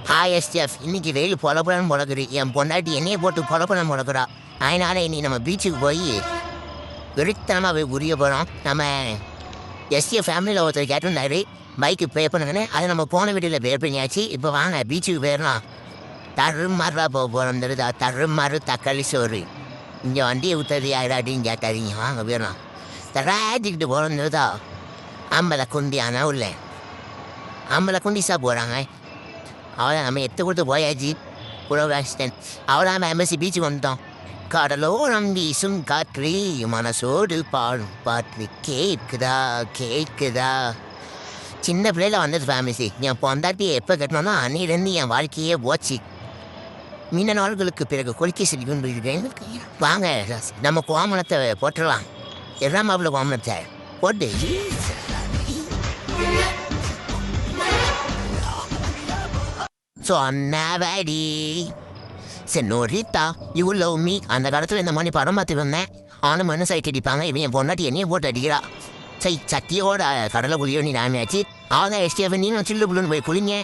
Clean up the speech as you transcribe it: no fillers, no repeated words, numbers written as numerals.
SDF இன்னைக்கு வெயில் பொலப்படன்னு முடக்குது. என் பொண்டாட்டி என்னையை போட்டு பொலப்படம் முடக்குறா. அதனால இன்னைக்கு நம்ம பீச்சுக்கு போய் வெறித்தனமாக போய் உரிய போகிறோம். நம்ம எஸ்டிஎஃப் ஃபேமிலியில் ஒருத்தர் கேட்டிருந்தாரு பைக்கு பே பண்ணுங்கன்னு. அதை நம்ம போன வீட்டில் பே பண்ணியாச்சு. இப்போ வாங்க பீச்சுக்கு போயிடலாம். தருமாறா போக போகிறோம். தருதா தருமாறு தக்காளி சோறு. இங்கே வண்டியை ஊற்றுறது யாராட்டின்னு கேட்டாதீங்க. வாங்க போயிடலாம். தராட்டிக்கிட்டு போகிறோம்னுதா ஆம்பளை குண்டி ஆனால் உள்ள ஆம்பளை குண்டிஸாக போகிறாங்க. அவளை நம்ம எத்து கொடுத்து போயாச்சு. புரோவாஸ்டன் அவளை நம்ம எம்எஸ்சி பீச்சுக்கு வந்துட்டோம். கடலோரம் வீசும் காற்று மனசோடு பாடும் பாட்டு கேட்குதா கேட்குதா. சின்ன பிள்ளையில வந்தது ஃபேமிலி. என் பொண்டாட்டியை எப்போ கட்டணும்னா அன்னிலேருந்து என் வாழ்க்கையே போச்சு. மீன நாள்களுக்கு பிறகு கொலிக்கை செல்கிறேன். வாங்க நம்ம கோமணத்தை போட்டுடலாம். எல்லாம் மாப்பிள்ள கோமணத்தை போட்டு சொன்னபடி சென்னோரித்தா இவ்வளோ மீ. அந்த காலத்தில் இந்த மாதிரி படம் பார்த்து வந்தேன். ஆனும் மண்ணு சைட் அடிப்பாங்க. இவன் என் பொண்டாட்டி என்னையே போட்டு அடிக்கிறா. சை சட்டியோட கடலை புளியோ நீ நாமியாச்சு. அவங்க எஸ்டிஎஃப் நீ சில்லு புள்ளுன்னு போய் குளிங்க.